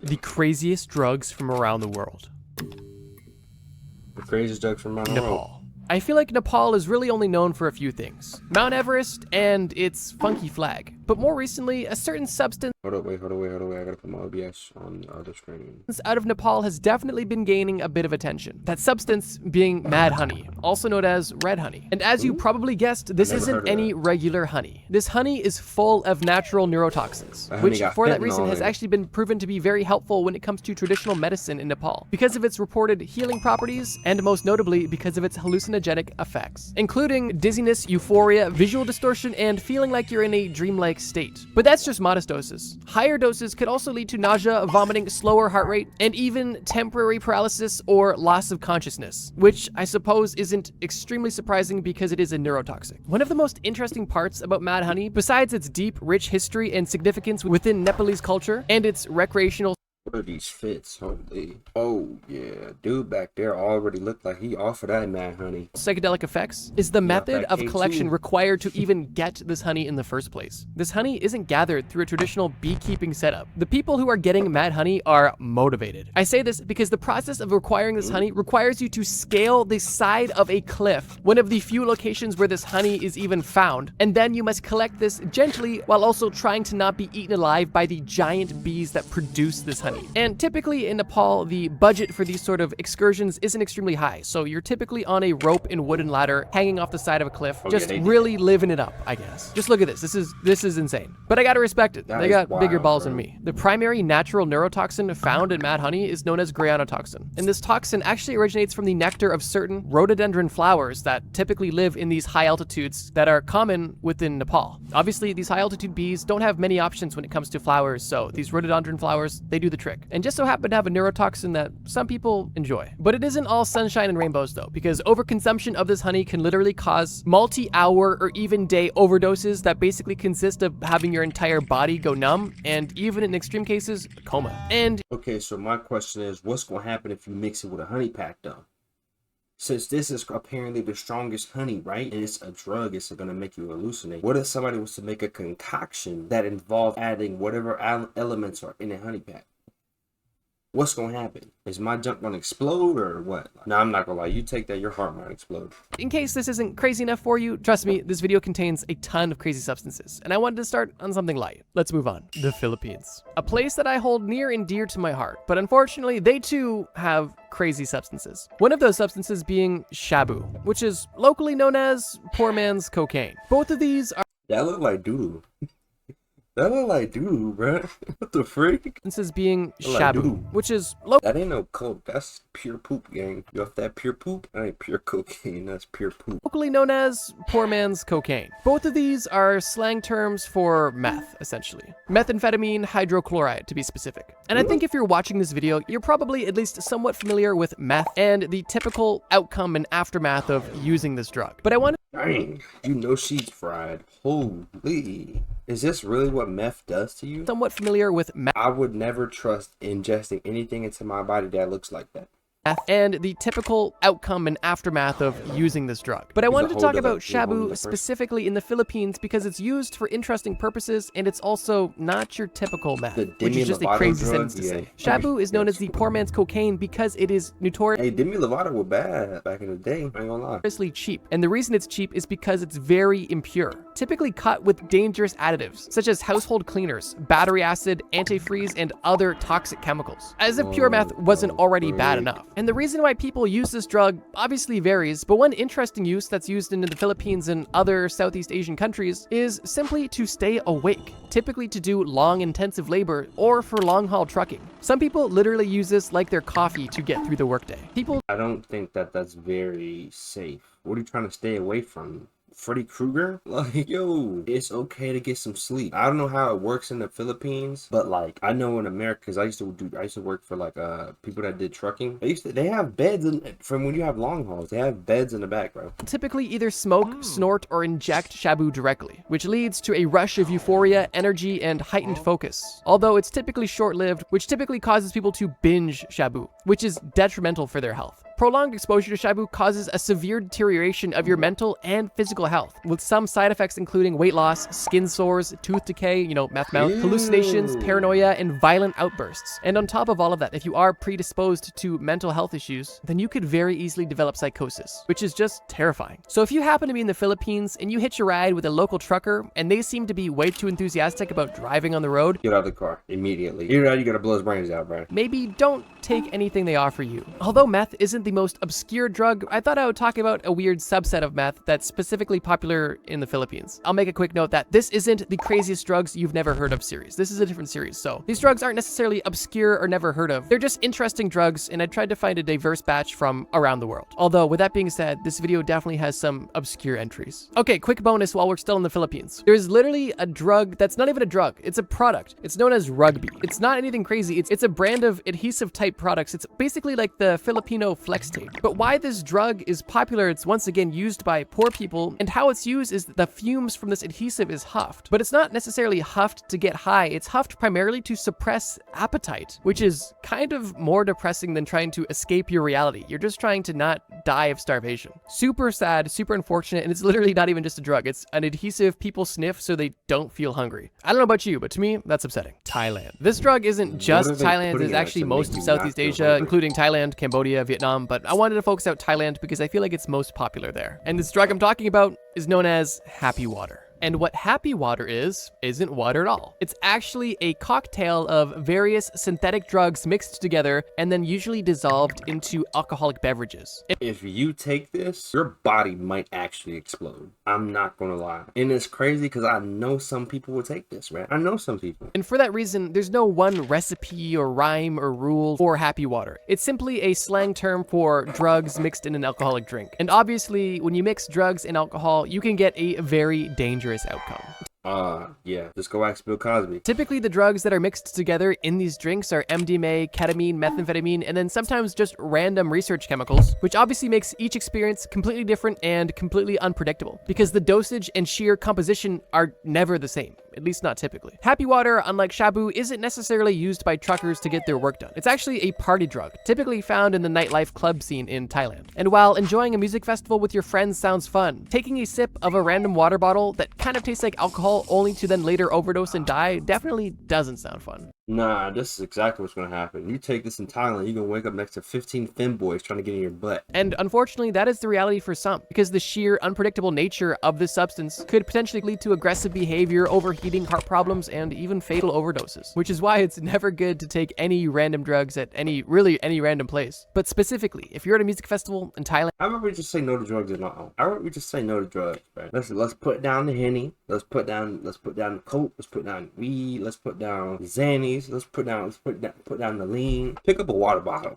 the craziest drugs from around the world. The craziest drugs from around the world. Nepal. I feel like Nepal is really only known for a few things. Mount Everest and its funky flag. But more recently, a certain substance Hold up, wait. I gotta put my OBS on the other screen. out of Nepal has definitely been gaining a bit of attention. That substance being mad honey, also known as red honey. And as you probably guessed, this never heard isn't of any that. regular honey. This honey is full of natural neurotoxins, That honey which got for that fentanyl reason has in it. actually been proven to be very helpful when it comes to traditional medicine in Nepal, because of its reported healing properties, and most notably because of its hallucinogenic effects, including dizziness, euphoria, visual distortion, and feeling like you're in a dreamlike state. But that's just modest doses. Higher doses could also lead to nausea, vomiting, slower heart rate, and even temporary paralysis or loss of consciousness, which I suppose isn't extremely surprising because it is a neurotoxic. One of the most interesting parts about mad honey, besides its deep, rich history and significance within Nepalese culture and its recreational What are these fits? Holy. Oh, yeah. Dude back there already looked like he offered that mad honey. psychedelic effects, is the method that of K2. collection required to even get this honey in the first place. This honey isn't gathered through a traditional beekeeping setup. The people who are getting mad honey are motivated. I say this because the process of acquiring this honey requires you to scale the side of a cliff, one of the few locations where this honey is even found, and then you must collect this gently while also trying to not be eaten alive by the giant bees that produce this honey. And typically in Nepal, the budget for these sort of excursions isn't extremely high, so you're typically on a rope and wooden ladder hanging off the side of a cliff, just they- really living it up, I guess. Just look at this. This is insane. But I gotta respect it. That They is got bigger wild, balls bro. than me. The primary natural neurotoxin found in mad honey is known as granotoxin. And this toxin actually originates from the nectar of certain rhododendron flowers that typically live in these high altitudes that are common within Nepal. Obviously, these high altitude bees don't have many options when it comes to flowers, so these rhododendron flowers, they do the trick. And just so happen to have a neurotoxin that some people enjoy. But it isn't all sunshine and rainbows though, because overconsumption of this honey can literally cause multi-hour or even day overdoses that basically consist of having your entire body go numb, and even in extreme cases, coma. And Okay, so my question is, what's going to happen if you mix it with a honey pack, though? Since this is apparently the strongest honey, right? And it's a drug, it's going to make you hallucinate. What if somebody was to make a concoction that involved adding whatever elements are in a honey pack? What's going to happen? Is my junk going to explode or what? No, I'm not going to lie. You take that, your heart might explode. in case this isn't crazy enough for you, trust me, this video contains a ton of crazy substances, and I wanted to start on something light. Let's move on. The Philippines. A place that I hold near and dear to my heart, but unfortunately, they too have crazy substances. One of those substances being shabu, which is locally known as poor man's cocaine. Both of these are That look like doo-doo. That look like doo-doo, bro. What the freak? substances being Like shabu, doo-doo. which is That ain't no coke. That's pure poop, gang. You off that pure poop? That ain't pure cocaine. That's pure poop. locally known as poor man's cocaine. Both of these are slang terms for meth, essentially. Methamphetamine hydrochloride, to be specific. And I think if you're watching this video, you're probably at least somewhat familiar with meth and the typical outcome and aftermath of using this drug. But I want Dang, you know she's fried. Holy. Is this really what meth does to you? somewhat familiar with meth I would never trust ingesting anything into my body that looks like that. and the typical outcome and aftermath of using this drug. But I wanted to whole talk other- about he's a whole other shabu person. specifically in the Philippines because it's used for interesting purposes and it's also not your typical meth, The which is just a Demi crazy Lovato sentence drug? to Yeah. say. Shabu is known as the poor man's cocaine because it is notorious Hey, Demi Lovato was bad back in the day. I ain't gonna lie. cheap, and the reason it's cheap is because it's very impure, typically cut with dangerous additives such as household cleaners, battery acid, antifreeze, and other toxic chemicals, as if pure meth wasn't already bad enough. And the reason why people use this drug obviously varies, but one interesting use that's used in the Philippines and other Southeast Asian countries is simply to stay awake, typically to do long intensive labor or for long haul trucking. Some people literally use this like their coffee to get through the workday. People I don't think that that's very safe. What are you trying to stay away from? Freddy Krueger? Like, yo, it's okay to get some sleep. I don't know how it works in the Philippines, but like, I know in America, because I used to work for like people that did trucking. They have beds from when you have long hauls. They have beds in the back, bro. typically either smoke, snort, or inject shabu directly, which leads to a rush of euphoria, energy, and heightened focus. Although it's typically short-lived, which typically causes people to binge shabu, which is detrimental for their health. Prolonged exposure to Shabu causes a severe deterioration of your mental and physical health, with some side effects including weight loss, skin sores, tooth decay, mouth, hallucinations, paranoia, and violent outbursts. And on top of all of that, if you are predisposed to mental health issues, then you could very easily develop psychosis, which is just terrifying. So if you happen to be in the Philippines and you hitch a ride with a local trucker and they seem to be way too enthusiastic about driving on the road, get out of the car immediately. You're out, you gotta blow his brains out, bro. Maybe don't take anything they offer you. Although meth isn't the most obscure drug, I thought I would talk about a weird subset of meth that's specifically popular in the Philippines. I'll make a quick note that this isn't the craziest drugs you've never heard of series. This is a different series, so these drugs aren't necessarily obscure or never heard of. They're just interesting drugs, and I tried to find a diverse batch from around the world. Although, with that being said, this video definitely has some obscure entries. Okay, quick bonus while we're still in the Philippines. There's literally a drug that's not even a drug. It's a product. It's known as Rugby. It's not anything crazy. It's a brand of adhesive type products. It's basically like the Filipino flex tape. But why this drug is popular, it's once again used by poor people, and how it's used is that the fumes from this adhesive is huffed. But it's not necessarily huffed to get high. It's huffed primarily to suppress appetite, which is kind of more depressing than trying to escape your reality. You're just trying to not die of starvation. Super sad, super unfortunate, and it's literally not even just a drug. It's an adhesive people sniff so they don't feel hungry. I don't know about you, but to me, that's upsetting. Thailand. This drug isn't just Thailand, it's actually most of Southeast Asia, including Thailand, Cambodia, Vietnam, but I wanted to focus out Thailand because I feel like it's most popular there. And this drug I'm talking about is known as Happy Water. And what Happy Water isn't water at all. It's actually a cocktail of various synthetic drugs mixed together and then usually dissolved into alcoholic beverages. If you take this, your body might actually explode. I'm not gonna lie. And it's crazy because I know some people will take this, man. I know some people. And for that reason, there's no one recipe or rhyme or rule for Happy Water. It's simply a slang term for drugs mixed in an alcoholic drink. And obviously, when you mix drugs and alcohol, you can get a very dangerous outcome. Yeah, just go ask Bill Cosby. Typically, the drugs that are mixed together in these drinks are MDMA, ketamine, methamphetamine, and then sometimes just random research chemicals, which obviously makes each experience completely different and completely unpredictable, because the dosage and sheer composition are never the same, at least not typically. Happy Water, unlike Shabu, isn't necessarily used by truckers to get their work done. It's actually a party drug, typically found in the nightlife club scene in Thailand. And while enjoying a music festival with your friends sounds fun, taking a sip of a random water bottle that kind of tastes like alcohol only to then later overdose and die definitely doesn't sound fun. Nah, this is exactly what's gonna happen. You take this in Thailand, you're gonna wake up next to 15 femboys trying to get in your butt. And unfortunately, that is the reality for some, because the sheer unpredictable nature of this substance could potentially lead to aggressive behavior, overheating, heart problems, and even fatal overdoses. Which is why it's never good to take any random drugs at any random place. But specifically, if you're at a music festival in Thailand, How about we just say no to drugs in our own? How about we just say no to drugs, right? Let's put down the Henny. Let's put down the Coke. Let's put down weed. Let's put down Xannies. Let's put down the lean. Pick up a water bottle.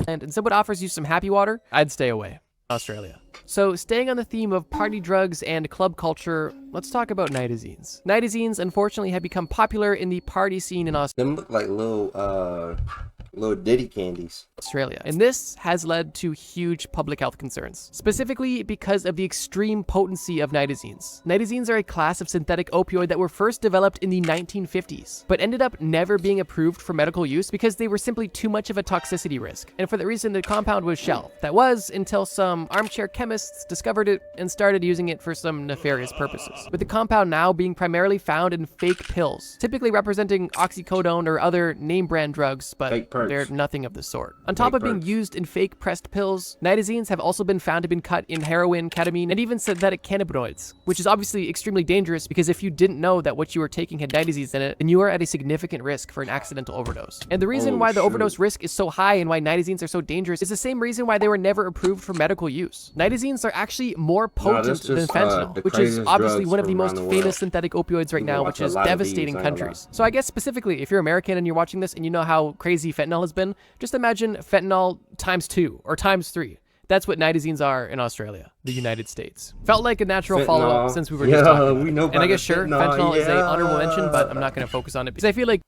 and someone offers you some Happy Water, I'd stay away. Australia. So staying on the theme of party drugs and club culture, let's talk about nitazines. Nitazines unfortunately have become popular in the party scene in Them look like little Diddy candies. Australia. And this has led to huge public health concerns, specifically because of the extreme potency of nitazines. Nitazines are a class of synthetic opioid that were first developed in the 1950s, but ended up never being approved for medical use because they were simply too much of a toxicity risk. And for that reason, the compound was shelved. That was until some armchair chemists discovered it and started using it for some nefarious purposes. With the compound now being primarily found in fake pills, typically representing oxycodone or other name brand drugs, but they're nothing of the sort. On top of being used in fake pressed pills, nitazines have also been found to have been cut in heroin, ketamine, and even synthetic cannabinoids, which is obviously extremely dangerous because if you didn't know that what you were taking had nitazines in it, then you are at a significant risk for an accidental overdose. And the reason why the overdose risk is so high and why nitazines are so dangerous is the same reason why they were never approved for medical use. Nitazines are actually more potent than fentanyl, which is obviously one of the most famous synthetic opioids right now, which is devastating countries. So I guess specifically, if you're American and you're watching this and you know how crazy fentanyl has been, just imagine fentanyl times 2 or times 3. That's what nitazines are in Australia, the United States. Felt like a natural follow-up since we were just talking about it. And I guess sure, fentanyl is a honorable mention, but I'm not going to focus on it because I feel like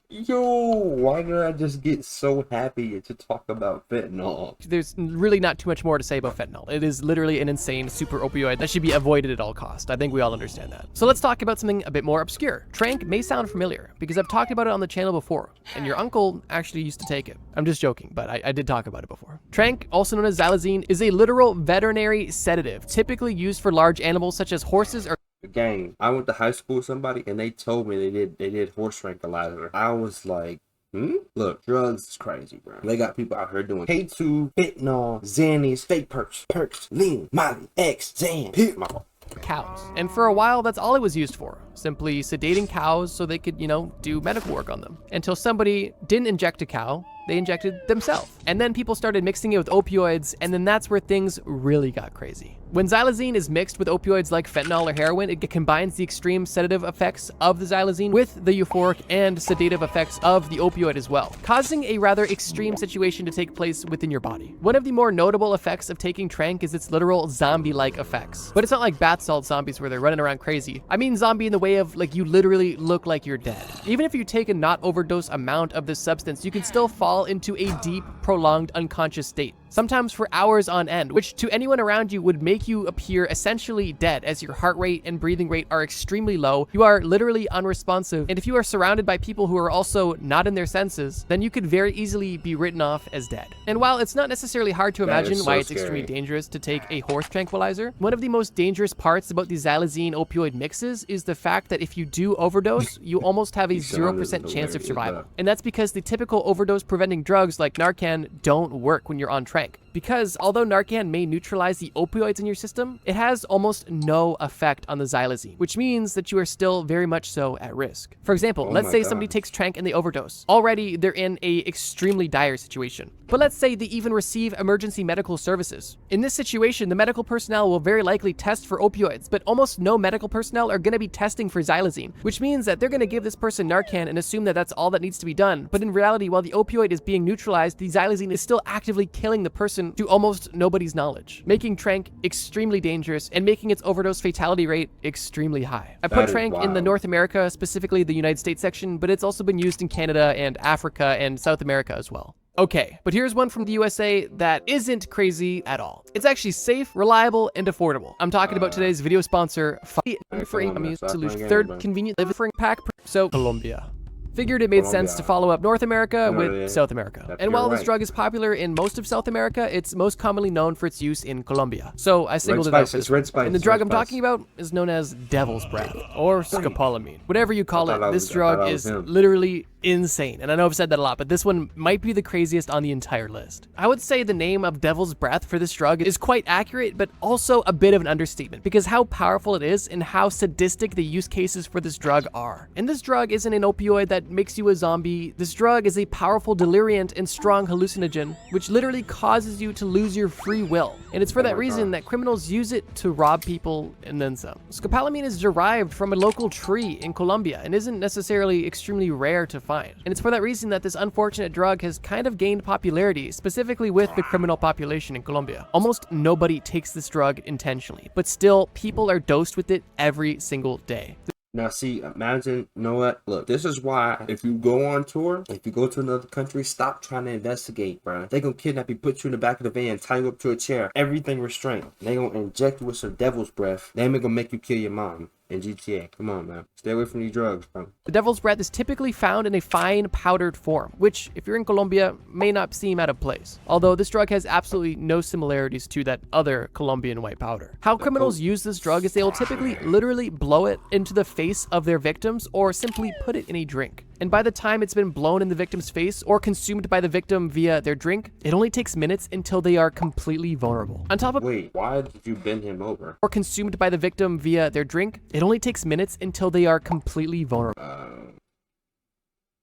Yo, why did I just get so happy to talk about fentanyl? There's really not too much more to say about fentanyl. It is literally an insane super opioid that should be avoided at all costs. I think we all understand that. So let's talk about something a bit more obscure. Tranq may sound familiar because I've talked about it on the channel before, and your uncle actually used to take it. I'm just joking, but I did talk about it before. Tranq, also known as xylazine, is a literal veterinary sedative, typically used for large animals such as horses or Gang, I went to high school with somebody and they told me they did horse tranquilizer. I was like, Look, drugs is crazy, bro. They got people out here doing K2, fentanyl, Xannies, fake perks, lean, Molly, X, Xan, my fault. cows. And for a while, that's all it was used for. Simply sedating cows so they could, do medical work on them. Until somebody didn't inject a cow, they injected themselves. And then people started mixing it with opioids, and then that's where things really got crazy. When xylazine is mixed with opioids like fentanyl or heroin, it combines the extreme sedative effects of the xylazine with the euphoric and sedative effects of the opioid as well, causing a rather extreme situation to take place within your body. One of the more notable effects of taking Tranq is its literal zombie-like effects. But it's not like bath salt zombies where they're running around crazy. I mean zombie in the way of, you literally look like you're dead. Even if you take a not overdose amount of this substance, you can still fall into a deep, prolonged, unconscious state, sometimes for hours on end, which to anyone around you would make you appear essentially dead, as your heart rate and breathing rate are extremely low. You are literally unresponsive, and if you are surrounded by people who are also not in their senses, then you could very easily be written off as dead. And while it's not necessarily hard to imagine why it's extremely dangerous to take a horse tranquilizer, one of the most dangerous parts about the xylazine opioid mixes is the fact that if you do overdose, you almost have a 0% chance of survival. And that's because the typical overdose preventing drugs like Narcan don't work when you're on Tranq. Because although Narcan may neutralize the opioids in your system, it has almost no effect on the xylazine, which means that you are still very much so at risk. For example, let's say somebody takes Tranq and they overdose. Already, they're in a extremely dire situation. But let's say they even receive emergency medical services. In this situation, the medical personnel will very likely test for opioids, but almost no medical personnel are going to be testing for xylazine, which means that they're going to give this person Narcan and assume that that's all that needs to be done. But in reality, while the opioid is being neutralized, the xylazine is still actively killing the person to almost nobody's knowledge, making Tranq extremely dangerous and making its overdose fatality rate extremely high. I put Tranq in the North America, specifically the United States section, but it's also been used in Canada and Africa and South America as well. Okay, but here's one from the USA that isn't crazy at all. It's actually safe, reliable, and affordable. I'm talking about today's video sponsor, Free. I'm used to lose third convenient living pack. So, Colombia. Figured it made sense to follow up North America with South America. And while this drug is popular in most of South America, it's most commonly known for its use in Colombia. So I singled it out for this one. And the drug I'm talking about is known as Devil's Breath, or scopolamine. Whatever you call it, this drug is literally insane. And I know I've said that a lot, but this one might be the craziest on the entire list. I would say the name of Devil's Breath for this drug is quite accurate, but also a bit of an understatement, because how powerful it is and how sadistic the use cases for this drug are. And this drug isn't an opioid that makes you a zombie. This drug is a powerful deliriant and strong hallucinogen, which literally causes you to lose your free will. And it's for that reason that criminals use it to rob people and then some. Scopolamine is derived from a local tree in Colombia and isn't necessarily extremely rare to find. And it's for that reason that this unfortunate drug has kind of gained popularity, specifically with the criminal population in Colombia. Almost nobody takes this drug intentionally, but still people are dosed with it every single day. Now, see, imagine, you know what? Look, this is why if you go on tour, if you go to another country, stop trying to investigate, bro. They gonna kidnap you, put you in the back of the van, tie you up to a chair, everything restrained. They gonna inject you with some devil's breath. They ain't gonna make you kill your mom. In GTA. Come on, man. Stay away from these drugs, bro. The Devil's Breath is typically found in a fine powdered form, which, if you're in Colombia, may not seem out of place. Although this drug has absolutely no similarities to that other Colombian white powder. How criminals use this drug is they will typically literally blow it into the face of their victims or simply put it in a drink. And by the time it's been blown in the victim's face or consumed by the victim via their drink, it only takes minutes until they are completely vulnerable. On top of— Wait, why did you bend him over? Or consumed by the victim via their drink, it only takes minutes until they are completely vulnerable.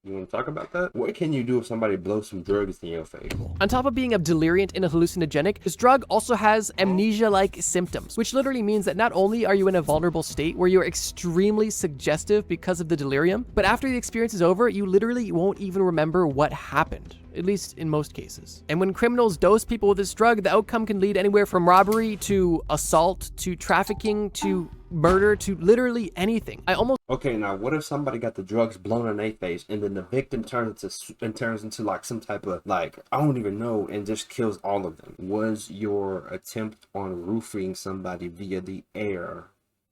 You want to talk about that? What can you do if somebody blows some drugs in your face? On top of being a deliriant and a hallucinogenic, this drug also has amnesia-like symptoms, which literally means that not only are you in a vulnerable state where you're extremely suggestive because of the delirium, but after the experience is over, you literally won't even remember what happened. At least in most cases. And when criminals dose people with this drug, the outcome can lead anywhere from robbery to assault to trafficking to murder to literally anything. I almost Okay, now what if somebody got the drugs blown in their face and then the victim turns into like some type of like I don't even know and just kills all of them? Was your attempt on roofing somebody via the air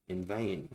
in vain?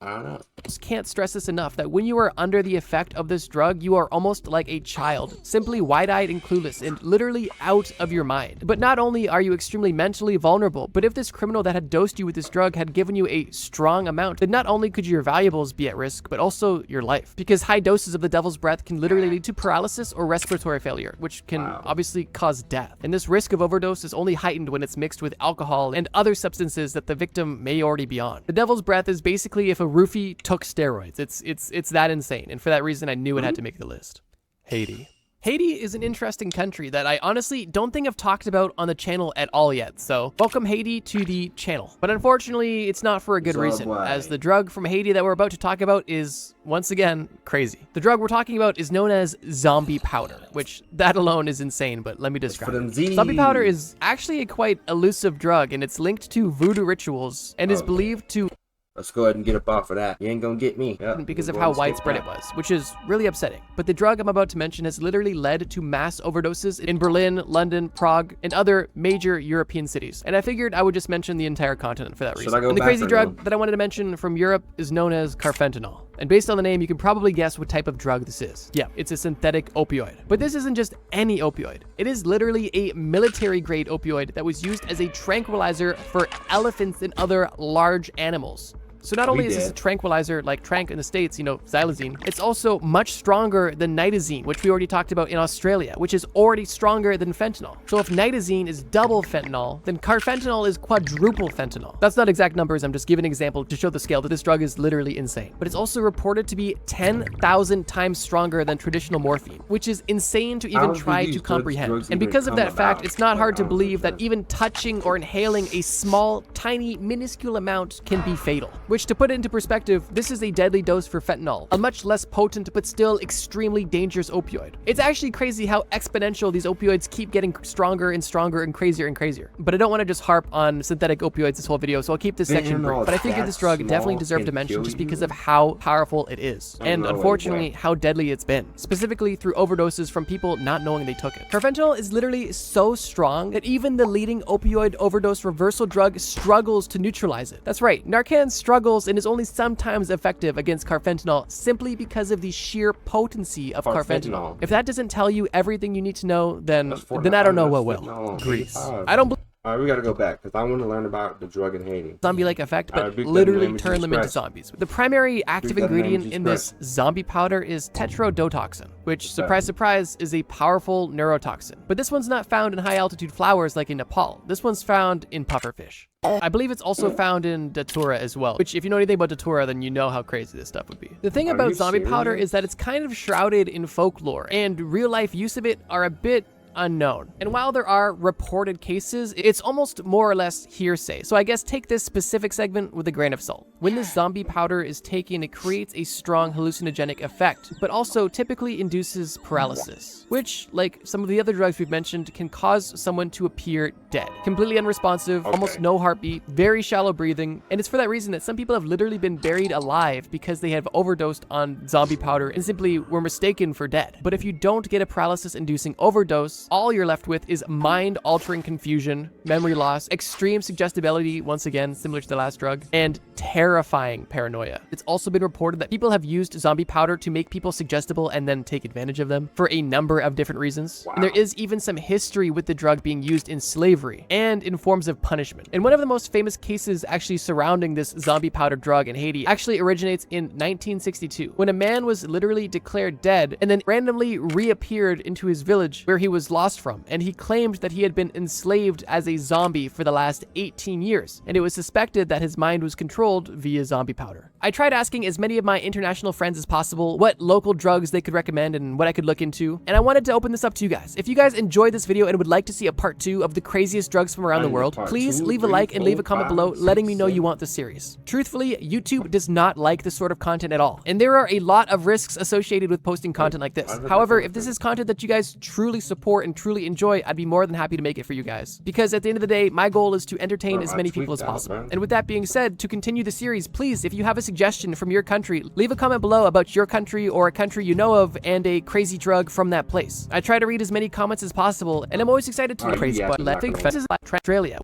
I don't know. can't stress this enough that when you are under the effect of this drug, you are almost like a child, simply wide-eyed and clueless and literally out of your mind. But not only are you extremely mentally vulnerable, but if this criminal that had dosed you with this drug had given you a strong amount, then not only could your valuables be at risk, but also your life. Because high doses of the devil's breath can literally lead to paralysis or respiratory failure, which can obviously cause death. And this risk of overdose is only heightened when it's mixed with alcohol and other substances that the victim may already be on. The devil's breath is basically if a roofie took steroids. It's that insane, and for that reason I knew it had to make the list. Haiti. Haiti is an interesting country that I honestly don't think I've talked about on the channel at all yet, so welcome Haiti to the channel. But unfortunately, it's not for a good reason, as the drug from Haiti that we're about to talk about is, once again, crazy. The drug we're talking about is known as zombie powder, which that alone is insane, but let me describe it. Zombie powder is actually a quite elusive drug, and it's linked to voodoo rituals, and is believed to Let's go ahead and get up off of that. You ain't gonna get me. Yep, because of how widespread it was, which is really upsetting. But the drug I'm about to mention has literally led to mass overdoses in Berlin, London, Prague, and other major European cities. And I figured I would just mention the entire continent for that reason. And the crazy drug that I wanted to mention from Europe is known as carfentanil. And based on the name, you can probably guess what type of drug this is. Yeah, it's a synthetic opioid. But this isn't just any opioid. It is literally a military-grade opioid that was used as a tranquilizer for elephants and other large animals. So not only is this a tranquilizer like Trank in the States, you know, xylazine, it's also much stronger than nitazine, which we already talked about in Australia, which is already stronger than fentanyl. So if nitazine is double fentanyl, then carfentanil is quadruple fentanyl. That's not exact numbers, I'm just giving an example to show the scale that this drug is literally insane. But it's also reported to be 10,000 times stronger than traditional morphine, which is insane to even try to comprehend. And because of that fact, it's not hard to believe that even touching or inhaling a small, tiny, minuscule amount can be fatal. Which, to put it into perspective, this is a deadly dose for fentanyl, a much less potent but still extremely dangerous opioid. It's actually crazy how exponential these opioids keep getting stronger and stronger and crazier and crazier. But I don't want to just harp on synthetic opioids this whole video, so I'll keep this section brief. But I figured this drug definitely deserved to mention just because of how powerful it is, and unfortunately how deadly it's been, specifically through overdoses from people not knowing they took it. Carfentanil is literally so strong that even the leading opioid overdose reversal drug struggles to neutralize it. That's right, Narcan struggles and is only sometimes effective against carfentanil simply because of the sheer potency of carfentanil. If that doesn't tell you everything you need to know, then I don't know what will. Greece. I don't believe. All right, we gotta go back because I want to learn about the drug in Haiti. Zombie-like effect, but literally turn them into zombies. The primary active ingredient in this zombie powder is tetrodotoxin, which, surprise, surprise, is a powerful neurotoxin. But this one's not found in high-altitude flowers like in Nepal. This one's found in pufferfish. I believe it's also found in datura as well, which if you know anything about datura, then you know how crazy this stuff would be. The thing about zombie powder is that it's kind of shrouded in folklore, and real-life use of it are a bit unknown. And while there are reported cases, it's almost more or less hearsay. So I guess take this specific segment with a grain of salt. When this zombie powder is taken, it creates a strong hallucinogenic effect, but also typically induces paralysis, which, like some of the other drugs we've mentioned, can cause someone to appear dead. Completely unresponsive, almost no heartbeat, very shallow breathing, and it's for that reason that some people have literally been buried alive because they have overdosed on zombie powder and simply were mistaken for dead. But if you don't get a paralysis-inducing overdose, all you're left with is mind-altering confusion, memory loss, extreme suggestibility, once again, similar to the last drug, and terrifying paranoia. It's also been reported that people have used zombie powder to make people suggestible and then take advantage of them for a number of different reasons. And there is even some history with the drug being used in slavery and in forms of punishment. And one of the most famous cases actually surrounding this zombie powder drug in Haiti actually originates in 1962, when a man was literally declared dead and then randomly reappeared into his village where he was lost from, and he claimed that he had been enslaved as a zombie for the last 18 years, and it was suspected that his mind was controlled via zombie powder. I tried asking as many of my international friends as possible what local drugs they could recommend and what I could look into, and I wanted to open this up to you guys. If you guys enjoyed this video and would like to see a part 2 of the crazy craziest drugs from around the world, Part please 2, leave a 3, like and leave a 4, comment 5, below 6, letting me know you 7. want the series. Truthfully, YouTube does not like this sort of content at all, and there are a lot of risks associated with posting content like this. However, if this is content that you guys truly support and truly enjoy, I'd be more than happy to make it for you guys. Because at the end of the day, my goal is to entertain as many people as possible. And with that being said, to continue the series, please, if you have a suggestion from your country, leave a comment below about your country or a country you know of and a crazy drug from that place. I try to read as many comments as possible, and I'm always excited to praise, but let think Australia.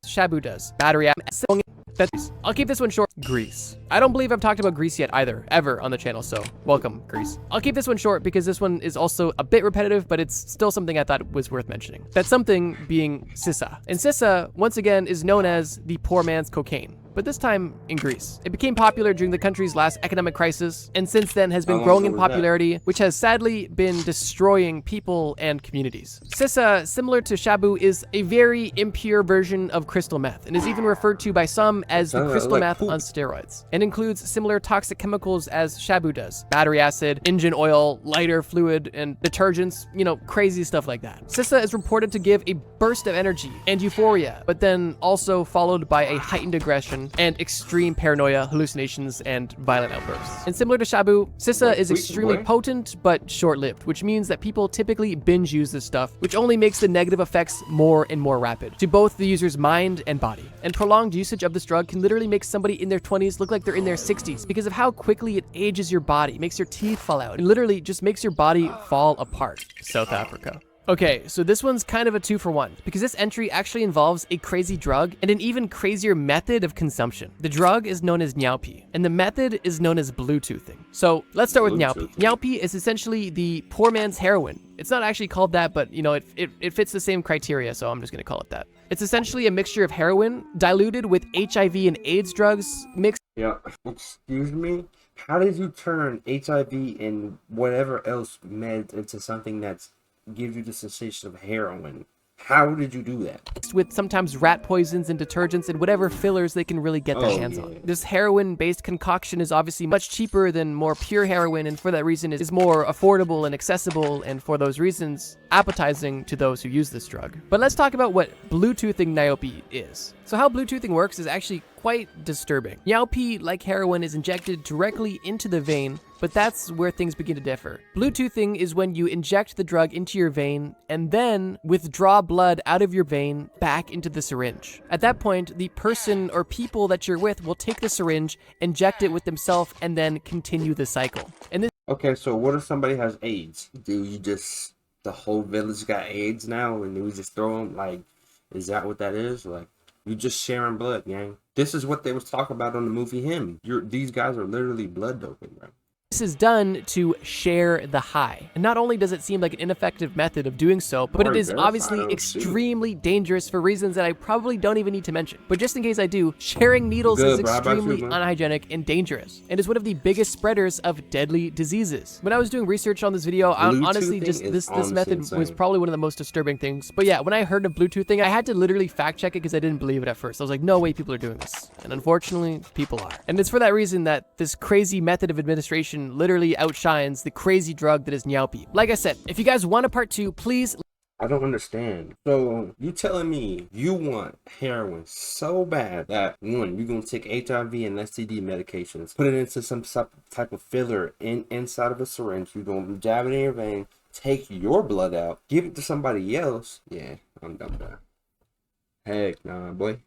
Shabu does. Battery app. I'll keep this one short. Greece. I don't believe I've talked about Greece yet either, ever on the channel, so welcome, Greece. I'll keep this one short because this one is also a bit repetitive, but it's still something I thought was worth mentioning. That something being Sissa. And Sissa, once again, is known as the poor man's cocaine, but this time in Greece. It became popular during the country's last economic crisis, and since then has been growing in popularity, which has sadly been destroying people and communities. Sissa, similar to Shabu, is a very impure version of crystal meth, and is even referred to by some as the crystal meth on steroids, and includes similar toxic chemicals as Shabu does. Battery acid, engine oil, lighter fluid, and detergents, you know, crazy stuff like that. Sissa is reported to give a burst of energy and euphoria, but then also followed by a heightened aggression and extreme paranoia, hallucinations, and violent outbursts. And similar to Shabu, Sissa is extremely potent but short-lived, which means that people typically binge use this stuff, which only makes the negative effects more and more rapid to both the user's mind and body. And prolonged usage of this drug can literally make somebody in their 20s look like they're in their 60s because of how quickly it ages your body, makes your teeth fall out, and literally just makes your body fall apart. South Africa. Okay, so this one's kind of a 2-for-1 because this entry actually involves a crazy drug and an even crazier method of consumption. The drug is known as Nyaupi, and the method is known as Bluetoothing. So let's start with Nyaupi. Nyaupi is essentially the poor man's heroin. It's not actually called that, but you know, it fits the same criteria, so I'm just gonna call it that. It's essentially a mixture of heroin diluted with HIV and AIDS drugs mixed. Yeah, excuse me? How did you turn HIV and whatever else meds into something that's gives you the sensation of heroin? How did you do that? With sometimes rat poisons and detergents and whatever fillers they can really get their hands on. This heroin-based concoction is obviously much cheaper than more pure heroin, and for that reason is more affordable and accessible, and for those reasons, appetizing to those who use this drug. But let's talk about what Bluetoothing Nyaupi is. So how Bluetoothing works is actually quite disturbing. Nyaupi, like heroin, is injected directly into the vein, but that's where things begin to differ. Bluetoothing is when you inject the drug into your vein and then withdraw blood out of your vein back into the syringe. At that point, the person or people that you're with will take the syringe, inject it with themselves, and then continue the cycle. And this Okay, so what if somebody has AIDS? Do you just, the whole village got AIDS now and we just throw them? Like, is that what that is? Like, you just sharing blood, gang. This is what they was talking about on the movie Him. These guys are literally blood doping, bro. This is done to share the high. And not only does it seem like an ineffective method of doing so, but it is obviously extremely dangerous for reasons that I probably don't even need to mention. But just in case I do, sharing needles is extremely unhygienic and dangerous, and is one of the biggest spreaders of deadly diseases. When I was doing research on this video, honestly, just this method was probably one of the most disturbing things. But yeah, when I heard of Bluetoothing, I had to literally fact check it because I didn't believe it at first. I was like, no way people are doing this. And unfortunately, people are. And it's for that reason that this crazy method of administration literally outshines the crazy drug that is Nyaupi. Like I said, if you guys want a part 2, please. I don't understand. So you telling me you want heroin so bad that one, you're gonna take HIV and STD medications, put it into some type of filler inside of a syringe, you're gonna jab it in your vein, take your blood out, give it to somebody else? Yeah, I'm done with that. Heck nah, boy.